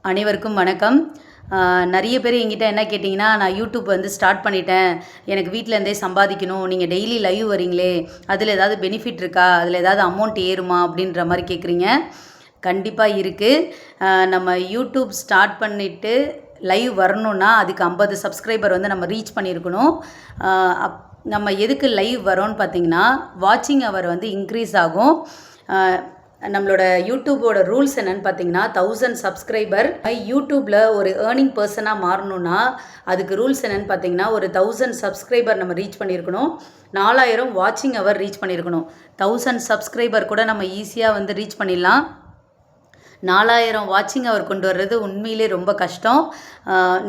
அனைவருக்கும் வணக்கம். நிறைய பேர் என்கிட்ட என்ன கேட்டிங்கன்னா, நான் யூடியூப் வந்து ஸ்டார்ட் பண்ணிட்டேன். எனக்கு வீட்லேருந்தே சம்பாதிக்கணும். நீங்கள் டெய்லி லைவ் வரீங்களே, அதில் ஏதாவது பெனிஃபிட் இருக்கா? அதில் ஏதாவது அமௌண்ட் ஏறுமா? அப்படின்ற மாரி கேட்குறீங்க. கண்டிப்பா இருக்கு. நம்ம யூடியூப் ஸ்டார்ட் பண்ணிட்டு லைவ் வரணும்னா, அதுக்கு 50 சப்ஸ்கிரைபர் வந்து நம்ம ரீச் பண்ணியிருக்கணும். அ அப் நம்ம எதுக்கு லைவ் வரோன்னு பார்த்தீங்கன்னா, வாட்சிங் ஹவர் வந்து இன்க்ரீஸ் ஆகும். அ நம்மளோட யூடியூபோட ரூல்ஸ் என்னன்னு பார்த்தீங்கன்னா, 1000 சப்ஸ்கிரைபர் யூடியூப்பில் ஒரு ஏர்னிங் பர்சனாக மாறணும்னா, அதுக்கு ரூல்ஸ் என்னன்னு பார்த்தீங்கன்னா, ஒரு 1000 சப்ஸ்கிரைபர் நம்ம ரீச் பண்ணியிருக்கணும். 4000 வாட்சிங் ஹவர் ரீச் பண்ணியிருக்கணும். 1000 சப்ஸ்கிரைபர் கூட நம்ம ஈஸியாக வந்து ரீச் பண்ணிடலாம். 4000 வாட்சிங் ஹவர் கொண்டு வர்றது உண்மையிலே ரொம்ப கஷ்டம்.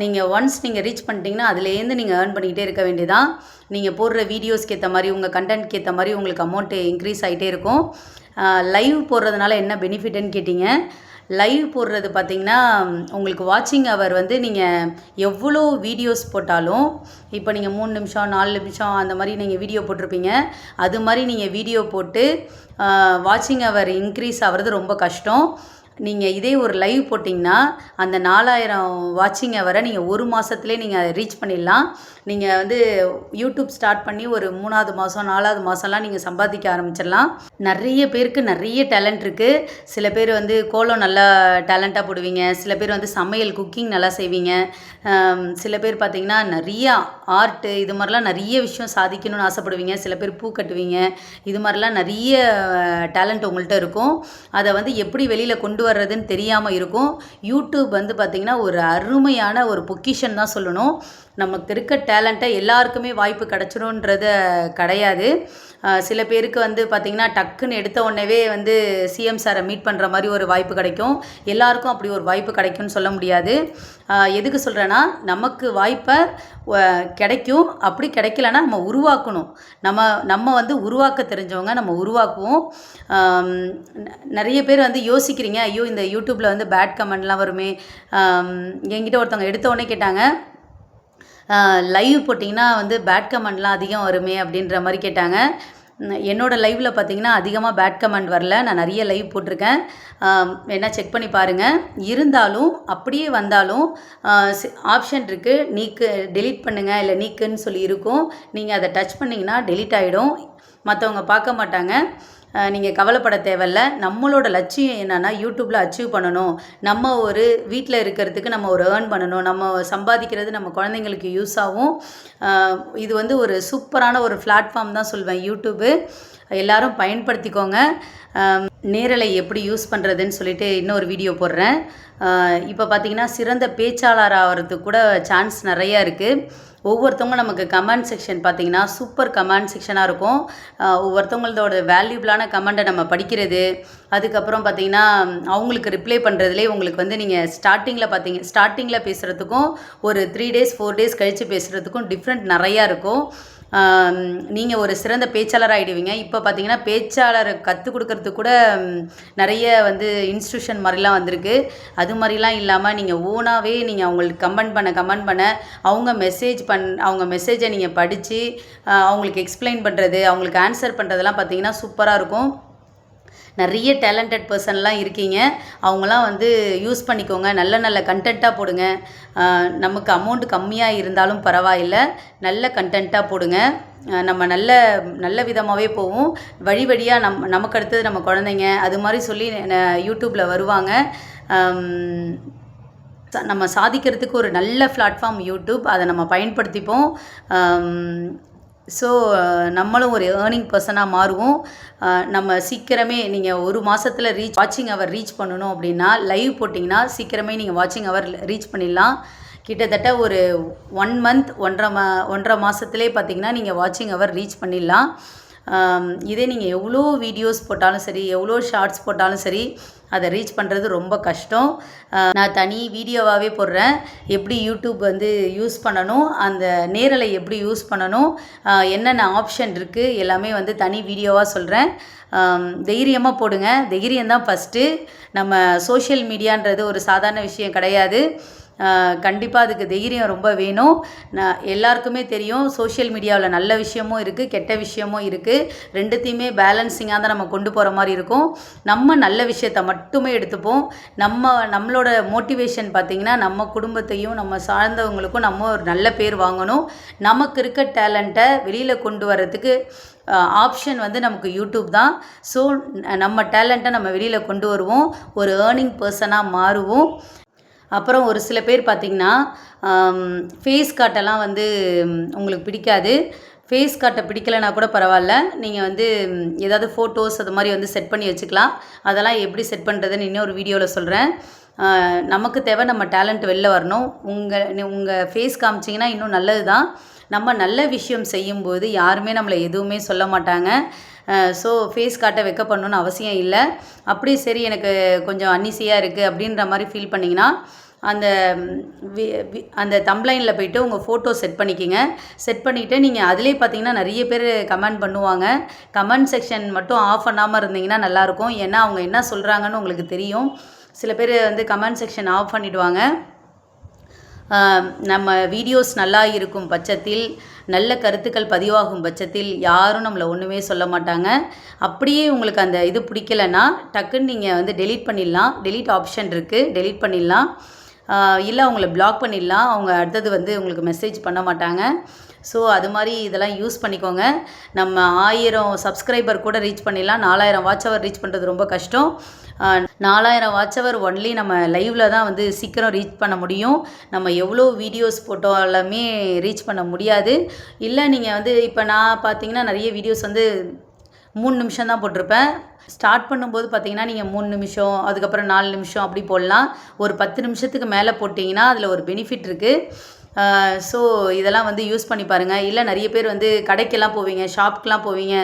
நீங்கள் ஒன்ஸ் நீங்கள் ரீச் பண்ணிட்டீங்கன்னா, அதுலேருந்து நீங்கள் ஏர்ன் பண்ணிக்கிட்டே இருக்க வேண்டியதான். நீங்கள் போடுற வீடியோஸ்க்கு ஏற்ற மாதிரி, உங்கள் கண்டென்ட்க்கு ஏற்ற மாதிரி உங்களுக்கு அமௌண்ட்டு இன்க்ரீஸ் ஆகிட்டே இருக்கும். லைவ் போடுறதுனால என்ன பெனிஃபிட்டுன்னு கேட்டிங்க. லைவ் போடுறது பார்த்திங்கன்னா, உங்களுக்கு வாட்சிங் ஹவர் வந்து நீங்கள் எவ்வளோ வீடியோஸ் போட்டாலும், இப்போ நீங்கள் 3 நிமிஷம் 4 நிமிஷம் அந்த மாதிரி நீங்கள் வீடியோ போட்டிருப்பீங்க. அது மாதிரி நீங்கள் வீடியோ போட்டு வாட்சிங் ஹவர் இன்க்ரீஸ் ஆகிறது ரொம்ப கஷ்டம். நீங்கள் இதே ஒரு லைவ் போட்டிங்கன்னா, அந்த 4000 வாட்சிங் ஹவரை நீங்கள் ஒரு மாதத்துலேயே நீங்கள் அதை ரீச் பண்ணிடலாம். நீங்கள் வந்து யூடியூப் ஸ்டார்ட் பண்ணி ஒரு 3வது மாதம் 4வது மாதம்லாம் நீங்கள் சம்பாதிக்க ஆரம்பிச்சிடலாம். நிறைய பேருக்கு நிறைய டேலண்ட் இருக்குது. சில பேர் வந்து கோலம் நல்லா டேலண்ட்டாக போடுவீங்க. சில பேர் வந்து சமையல் குக்கிங் நல்லா செய்வீங்க. சில பேர் பார்த்திங்கன்னா நிறைய ஆர்ட்டு இது மாதிரிலாம் நிறைய விஷயம் சாதிக்கணும்னு ஆசைப்படுவீங்க. சில பேர் பூ கட்டுவீங்க. இது மாதிரிலாம் நிறைய டேலண்ட் உங்கள்கிட்ட இருக்கும். அதை வந்து எப்படி வெளியில் கொண்டு வர்றதுன்னு தெரியாமல் இருக்கும். யூடியூப் வந்து பார்த்திங்கன்னா ஒரு அருமையான ஒரு பொக்கிஷன் தான் சொல்லணும். நமக்கு இருக்க டேலண்ட்டை எல்லாருக்குமே வாய்ப்பு கிடச்சிரும்ன்றது கிடையாது. சில பேருக்கு வந்து பார்த்திங்கன்னா டக்குன்னு எடுத்த உடனேவே வந்து சிஎம் சாரை மீட் பண்ணுற மாதிரி ஒரு வாய்ப்பு கிடைக்கும். எல்லாருக்கும் அப்படி ஒரு வாய்ப்பு கிடைக்கும்னு சொல்ல முடியாது. எதுக்கு சொல்கிறேன்னா, நமக்கு வாய்ப்பை கிடைக்கும். அப்படி கிடைக்கலன்னா நம்ம உருவாக்கணும். நம்ம வந்து உருவாக்க தெரிஞ்சவங்க நம்ம உருவாக்குவோம். நிறைய பேர் வந்து யோசிக்கிறீங்க, ஐயோ இந்த யூடியூப்பில் வந்து பேட் கமெண்ட்லாம் வருமே. என்கிட்ட ஒருத்தவங்க எடுத்த உடனே கேட்டாங்க, லைவ் போட்டிங்கன்னா வந்து பேட் கமெண்ட்லாம் அதிகம் வருமே அப்படின்ற மாதிரி கேட்டாங்க. என்னோடய லைவில் பார்த்திங்கன்னா அதிகமாக பேட் கமெண்ட் வரல. நான் நிறைய லைவ் போட்டிருக்கேன். வேணா செக் பண்ணி பாருங்கள். இருந்தாலும் அப்படியே வந்தாலும் ஆப்ஷன் இருக்குது, நீக்கு டெலீட் பண்ணுங்கள் இல்லை நீக்குன்னு சொல்லி இருக்கும். நீங்கள் அதை டச் பண்ணிங்கன்னா டெலீட் ஆகிடும். மற்றவங்க பார்க்க மாட்டாங்க. நீங்கள் கவலைப்பட தேவையில்ல. நம்மளோட லட்சியம் என்னென்னா, யூடியூப்பில் அச்சீவ் பண்ணணும். நம்ம ஒரு வீட்டில் இருக்கிறதுக்கு நம்ம ஒரு ஏர்ன் பண்ணணும். நம்ம சம்பாதிக்கிறது நம்ம குழந்தைங்களுக்கு யூஸ் ஆகும். இது வந்து ஒரு சூப்பரான ஒரு பிளாட்ஃபார்ம் தான் சொல்வேன் யூடியூப்பு. எல்லாரும் பயன்படுத்திக்கோங்க. நேரலை எப்படி யூஸ் பண்ணுறதுன்னு சொல்லிட்டு இன்னொரு வீடியோ போடுறேன். இப்போ பார்த்திங்கன்னா சிறந்த பேச்சாளர் ஆகிறதுக்கு கூட சான்ஸ் நிறையா இருக்குது. ஒவ்வொருத்தவங்க நமக்கு கமெண்ட் செக்ஷன் பார்த்திங்கன்னா சூப்பர் கமெண்ட் செக்ஷனாக இருக்கும். ஒவ்வொருத்தவங்களோட வேல்யூபிளான கமெண்ட்டை நம்ம படிக்கிறது, அதுக்கப்புறம் பார்த்திங்கன்னா அவங்களுக்கு ரிப்ளை பண்ணுறதுலே உங்களுக்கு வந்து நீங்கள் ஸ்டார்டிங்கில் பேசுகிறதுக்கும் ஒரு 3 டேஸ் 4 டேஸ் கழித்து பேசுகிறதுக்கும் டிஃப்ரெண்ட் நிறையா இருக்கும். நீங்கள் ஒரு சிறந்த பேச்சாளர் ஆகிடுவீங்க. இப்போ பார்த்தீங்கன்னா பேச்சாளர் கற்றுக் கொடுக்கறதுக்கு கூட நிறைய வந்து இன்ஸ்டியூஷன் மாதிரிலாம் வந்திருக்கு. அது மாதிரிலாம் இல்லாமல் நீங்கள் ஓனாகவே நீங்கள் அவங்களுக்கு கமெண்ட் பண்ண அவங்க மெசேஜை நீங்கள் படித்து அவங்களுக்கு எக்ஸ்பிளைன் பண்ணுறது, அவங்களுக்கு ஆன்சர் பண்ணுறதெல்லாம் பார்த்தீங்கன்னா சூப்பராக இருக்கும். நிறைய டேலண்டட் பர்சன்லாம் இருக்கீங்க. அவங்களாம் வந்து யூஸ் பண்ணிக்கோங்க. நல்ல நல்ல கண்டென்ட்டாக போடுங்க. நமக்கு அமௌண்ட் கம்மியாக இருந்தாலும் பரவாயில்ல, நல்ல கண்டென்ட்டாக போடுங்க. நம்ம நல்ல விதமாகவே போவோம். வழியாக நமக்கு அடுத்தது நம்ம குழந்தைங்க அது மாதிரி சொல்லி யூடியூப்பில் வருவாங்க. நம்ம சாதிக்கிறதுக்கு ஒரு நல்ல பிளாட்ஃபார்ம் யூடியூப். அதை நம்ம பயன்படுத்திப்போம். ஸோ நம்மளும் ஒரு ஏர்னிங் பர்சனாக மாறுவோம். நம்ம சீக்கிரமே நீங்கள் ஒரு மாதத்தில் வாட்சிங் ஹவர் ரீச் பண்ணணும் அப்படின்னா, லைவ் போட்டிங்கன்னா சீக்கிரமே நீங்கள் வாட்சிங் ஹவர் ரீச் பண்ணிடலாம். கிட்டத்தட்ட ஒரு 1 மந்த் 1.5 மாதத்துலேயே பார்த்திங்கன்னா நீங்கள் வாட்சிங் ஹவர் ரீச் பண்ணிடலாம். இதே நீங்கள் எவ்வளோ வீடியோஸ் போட்டாலும் சரி, எவ்வளோ ஷார்ட்ஸ் போட்டாலும் சரி, அதை ரீச் பண்ணுறது ரொம்ப கஷ்டம். நான் தனி வீடியோவாகவே போடுறேன். எப்படி யூடியூப் வந்து யூஸ் பண்ணணும், அந்த நேரலை எப்படி யூஸ் பண்ணணும், என்னென்ன ஆப்ஷன் இருக்குது எல்லாமே வந்து தனி வீடியோவாக சொல்கிறேன். தைரியமாக போடுங்க. தைரியம்தான் ஃபஸ்ட்டு. நம்ம சோஷியல் மீடியான்றது ஒரு சாதாரண விஷயம் கிடையாது. கண்டிப்பாக அதுக்கு தைரியம் ரொம்ப வேணும். எல்லாருக்குமே தெரியும் சோஷியல் மீடியாவில் நல்ல விஷயமும் இருக்குது, கெட்ட விஷயமும் இருக்குது. ரெண்டுத்தையுமே பேலன்சிங்காக தான் நம்ம கொண்டு போகிற மாதிரி இருக்கும். நம்ம நல்ல விஷயத்தை மட்டுமே எடுத்துப்போம். நம்மளோட மோட்டிவேஷன் பார்த்திங்கன்னா நம்ம குடும்பத்தையும் நம்ம சார்ந்தவங்களுக்கும் நம்ம ஒரு நல்ல பேர் வாங்கணும். நமக்கு இருக்க டேலண்ட்டை வெளியில் கொண்டு வர்றதுக்கு ஆப்ஷன் வந்து நமக்கு யூடியூப் தான். ஸோ நம்ம டேலண்ட்டை நம்ம வெளியில் கொண்டு வருவோம், ஒரு ஏர்னிங் பர்சனாக மாறுவோம். அப்புறம் ஒரு சில பேர் பார்த்திங்கன்னா ஃபேஸ் காட்டெல்லாம் வந்து உங்களுக்கு பிடிக்காது. ஃபேஸ் காட்டை பிடிக்கலைனா கூட பரவாயில்ல, நீங்கள் வந்து ஏதாவது ஃபோட்டோஸ் அது மாதிரி வந்து செட் பண்ணி வச்சுக்கலாம். அதெல்லாம் எப்படி செட் பண்ணுறதுன்னு இன்னொரு வீடியோவில் சொல்கிறேன். நமக்கு தேவை நம்ம டேலண்ட் வெளில வரணும். உங்கள் ஃபேஸ் காமிச்சிங்கன்னா இன்னும் நல்லது தான். நம்ம நல்ல விஷயம் செய்யும்போது யாருமே நம்மளை எதுவுமே சொல்ல மாட்டாங்க. ஸோ ஃபேஸ் காட்ட வைக்க பண்ணணுன்னு அவசியம் இல்லை. அப்படி சரி எனக்கு கொஞ்சம் அன்ஈஸியாக இருக்குது அப்படின்ற மாதிரி ஃபீல் பண்ணிங்கன்னா அந்த தம்ப்லைனில் போய்ட்டு உங்கள் ஃபோட்டோ செட் பண்ணிக்கிங்க. செட் பண்ணிவிட்டு நீங்கள் அதிலே பார்த்தீங்கன்னா நிறைய பேர் கமெண்ட் பண்ணுவாங்க. கமெண்ட் செக்ஷன் மட்டும் ஆஃப் பண்ணாமல் இருந்தீங்கன்னா நல்லாயிருக்கும். ஏன்னா அவங்க என்ன சொல்கிறாங்கன்னு உங்களுக்கு தெரியும். சில பேர் வந்து கமெண்ட் செக்ஷன் ஆஃப் பண்ணிவிடுவாங்க. நம்ம வீடியோஸ் நல்லா இருக்கும் பட்சத்தில், நல்ல கருத்துக்கள் பதிவாகும் பட்சத்தில் யாரும் நம்மளை ஒன்றுமே சொல்ல மாட்டாங்க. அப்படியே உங்களுக்கு அந்த இது பிடிக்கலைன்னா டக்குன்னு நீங்கள் வந்து டெலீட் பண்ணிடலாம். டெலீட் ஆப்ஷன் இருக்குது, டெலீட் பண்ணிடலாம். இல்லை அவங்கள பிளாக் பண்ணிடலாம். அவங்க அடுத்தது வந்து உங்களுக்கு மெசேஜ் பண்ண மாட்டாங்க. ஸோ அது மாதிரி இதெல்லாம் யூஸ் பண்ணிக்கோங்க. நம்ம 1000 சப்ஸ்கிரைபர் கூட ரீச் பண்ணிடலாம். 4000 வாட்ச் அவர் ரீச் பண்ணுறது ரொம்ப கஷ்டம். 4000 வாட்ச் அவர் ஒன்லி நம்ம லைவில் தான் வந்து சீக்கிரம் ரீச் பண்ண முடியும். நம்ம எவ்வளோ வீடியோஸ் போட்டாலுமே ரீச் பண்ண முடியாது. இல்லை நீங்கள் வந்து இப்போ நான் பார்த்தீங்கன்னா நிறைய வீடியோஸ் வந்து 3 நிமிஷம் தான் போட்டிருப்பேன். ஸ்டார்ட் பண்ணும்போது பார்த்தீங்கன்னா நீங்கள் 3 நிமிஷம், அதுக்கப்புறம் 4 நிமிஷம் அப்படி போடலாம். ஒரு 10 நிமிஷத்துக்கு மேலே போட்டிங்கன்னா அதில் ஒரு பெனிஃபிட் இருக்குது. ஸோ இதெல்லாம் வந்து யூஸ் பண்ணி பாருங்கள். இல்லை நிறைய பேர் வந்து கடைக்கெல்லாம் போவீங்க, ஷாப்புக்கெலாம் போவீங்க.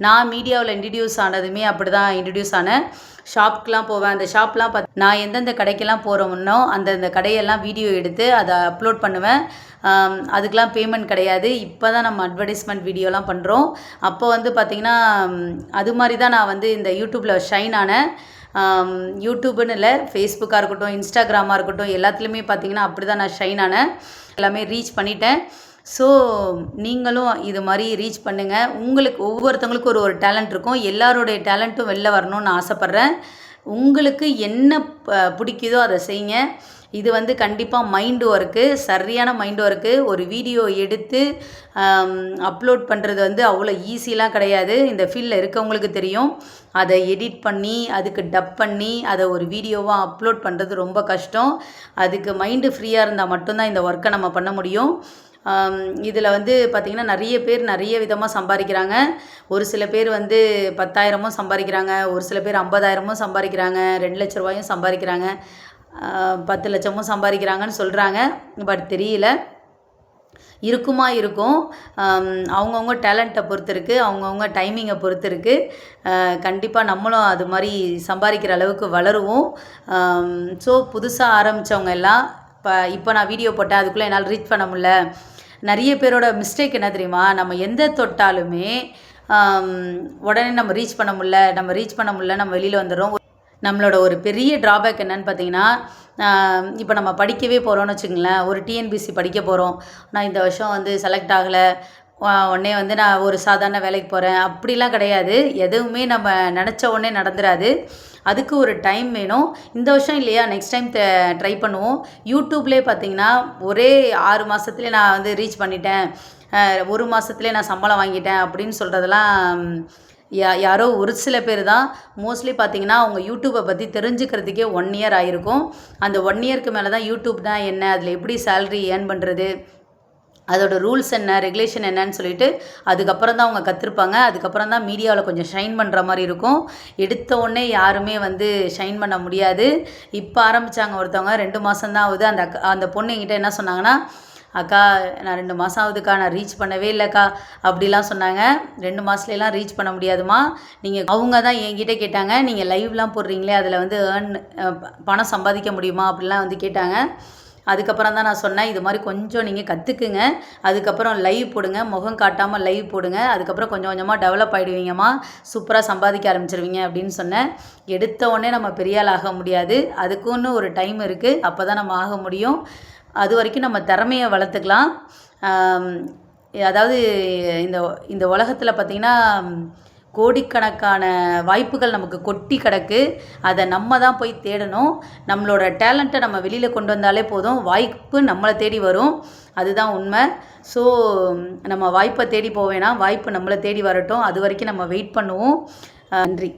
நான் மீடியாவில் இன்ட்ரடியூஸ் ஆனதுமே அப்படி தான் இன்ட்ரடியூஸ் ஆனேன். ஷாப்புக்கெலாம் போவேன். அந்த ஷாப்லாம் நான் எந்தெந்த கடைக்கெல்லாம் போகிறோம்னோ அந்தந்த கடையெல்லாம் வீடியோ எடுத்து அதை அப்லோட் பண்ணுவேன். அதுக்கெலாம் பேமெண்ட் கிடையாது. இப்போ தான் நம்ம அட்வர்டைஸ்மெண்ட் வீடியோலாம் பண்ணுறோம். அப்போ வந்து பார்த்திங்கன்னா அது மாதிரி தான் நான் வந்து இந்த யூடியூப்பில் ஷைன் ஆனேன். யூடியூப்புன்னு இல்லை, ஃபேஸ்புக்காக இருக்கட்டும், இன்ஸ்டாகிராமாக இருக்கட்டும், எல்லாத்துலேயுமே பார்த்திங்கன்னா அப்படி தான் நான் ஷைன் ஆனேன். எல்லாமே ரீச் பண்ணிட்டேன். ஸோ நீங்களும் இது மாதிரி ரீச் பண்ணுங்கள். உங்களுக்கு ஒவ்வொருத்தவங்களுக்கும் ஒரு டேலண்ட் இருக்கும். எல்லாருடைய டேலண்ட்டும் வெளில வரணும்னு ஆசைப்பட்றேன். உங்களுக்கு என்ன பிடிக்குதோ அதை செய்யுங்க. இது வந்து கண்டிப்பாக மைண்டு ஒர்க்கு, சரியான மைண்டு ஒர்க்கு. ஒரு வீடியோ எடுத்து அப்லோட் பண்ணுறது வந்து அவ்வளோ ஈஸிலாம் கிடையாது. இந்த ஃபீல்டில் இருக்கவங்களுக்கு தெரியும். அதை எடிட் பண்ணி அதுக்கு டப் பண்ணி அதை ஒரு வீடியோவாக அப்லோட் பண்ணுறது ரொம்ப கஷ்டம். அதுக்கு மைண்டு ஃப்ரீயாக இருந்தால் மட்டும்தான் இந்த ஒர்க்கை நம்ம பண்ண முடியும். இதில் வந்து பார்த்திங்கன்னா நிறைய பேர் நிறைய விதமாக சம்பாதிக்கிறாங்க. ஒரு சில பேர் வந்து 10,000 சம்பாதிக்கிறாங்க, ஒரு சில பேர் 50,000 சம்பாதிக்கிறாங்க, 2 லட்ச ரூபாயும் சம்பாதிக்கிறாங்க, 10 லட்சமும் சம்பாதிக்கிறாங்கன்னு சொல்கிறாங்க. பட் தெரியல, இருக்குமா இருக்கும். அவங்கவுங்க டேலண்ட்டை பொறுத்து இருக்குது, அவங்கவுங்க டைமிங்கை பொறுத்து இருக்குது. கண்டிப்பாக நம்மளும் அது மாதிரி சம்பாதிக்கிற அளவுக்கு வளருவோம். ஸோ புதுசாக ஆரம்பித்தவங்க எல்லாம் இப்போ நான் வீடியோ போட்டேன், அதுக்குள்ளே என்னால் ரீச் பண்ண முடியல. நிறைய பேரோட மிஸ்டேக் என்ன தெரியுமா, நம்ம எந்த தொட்டாலுமே உடனே நம்ம ரீச் பண்ண முடியல, நம்ம வெளியில் வந்துடுறோம். நம்மளோட ஒரு பெரிய ட்ராபேக் என்னன்னு பார்த்தீங்கன்னா, இப்போ நம்ம படிக்கவே போகிறோன்னு வச்சுங்களேன். ஒரு டிஎன்பிசி படிக்க போகிறோம். நான் இந்த வருஷம் வந்து செலக்ட் ஆகலை, உடனே வந்து நான் ஒரு சாதாரண வேலைக்கு போகிறேன் அப்படிலாம் கிடையாது. எதுவுமே நம்ம நினச்ச உடனே நடந்துராது. அதுக்கு ஒரு டைம் வேணும். இந்த வருஷம் இல்லையா, நெக்ஸ்ட் டைம் ட்ரை பண்ணுவோம். யூடியூப்லேயே பார்த்தீங்கன்னா ஒரே 6 மாதத்துலேயே நான் வந்து ரீச் பண்ணிட்டேன், 1 மாதத்துலேயே நான் சம்பளம் வாங்கிட்டேன் அப்படின்னு சொல்கிறதெல்லாம் யாரோ ஒரு சில பேர் தான். மோஸ்ட்லி பார்த்திங்கன்னா அவங்க யூடியூப்பை பற்றி தெரிஞ்சுக்கிறதுக்கே 1 இயர் ஆகிருக்கும். அந்த 1 இயருக்கு மேலே தான் யூடியூப் தான் என்ன, அதில் எப்படி சேலரி ஏர்ன் பண்ணுறது, அதோட ரூல்ஸ் என்ன, ரெகுலேஷன் என்னன்னு சொல்லிட்டு அதுக்கப்புறம் தான் அவங்க கற்றுருப்பாங்க. அதுக்கப்புறம் தான் மீடியாவில் கொஞ்சம் ஷைன் பண்ணுற மாதிரி இருக்கும். எடுத்த உடனே யாருமே வந்து ஷைன் பண்ண முடியாது. இப்போ ஆரம்பித்தாங்க ஒருத்தவங்க, 2 மாதம் தான் ஆகுது. அந்த பொண்ணு என்கிட்ட என்ன சொன்னாங்கன்னா, அக்கா நான் 2 மாதம் ஆகுதுக்கா, நான் ரீச் பண்ணவே இல்லைக்கா அப்படிலாம் சொன்னாங்க. 2 மாதத்துலலாம் ரீச் பண்ண முடியாதுமா. அவங்க தான் என்கிட்ட கேட்டாங்க, நீங்கள் லைவ்லாம் போடுறீங்களே அதில் வந்து பணம் சம்பாதிக்க முடியுமா அப்படிலாம் வந்து கேட்டாங்க. அதுக்கப்புறம் தான் நான் சொன்னேன், இது மாதிரி கொஞ்சம் நீங்கள் கற்றுக்குங்க, அதுக்கப்புறம் லைவ் போடுங்க, முகம் காட்டாமல் லைவ் போடுங்க, அதுக்கப்புறம் கொஞ்சம் கொஞ்சமாக டெவலப் ஆகிடுவீங்கம்மா, சூப்பராக சம்பாதிக்க ஆரம்பிச்சிருவீங்க அப்படின்னு சொன்னேன். எடுத்த உடனே நம்ம பெரிய ஆள் ஆக முடியாது, அதுக்குன்னு ஒரு டைம் இருக்குது, அப்போ தான் நம்ம ஆக முடியும். அது வரைக்கும் நம்ம திறமையை வளர்த்துக்கலாம். அதாவது இந்த இந்த உலகத்தில் பார்த்திங்கன்னா கோடிக்கணக்கான வாய்ப்புகள் நமக்கு கொட்டி கிடக்கு. அதை நம்ம தான் போய் தேடணும். நம்மளோட டேலண்ட்டை நம்ம வெளியில் கொண்டு வந்தாலே போதும், வாய்ப்பு நம்மளை தேடி வரும். அதுதான் உண்மை. ஸோ நம்ம வாய்ப்பை தேடி போவேணாம், வாய்ப்பு நம்மளை தேடி வரட்டும். அது வரைக்கும் நம்ம வெயிட் பண்ணுவோம். நன்றி.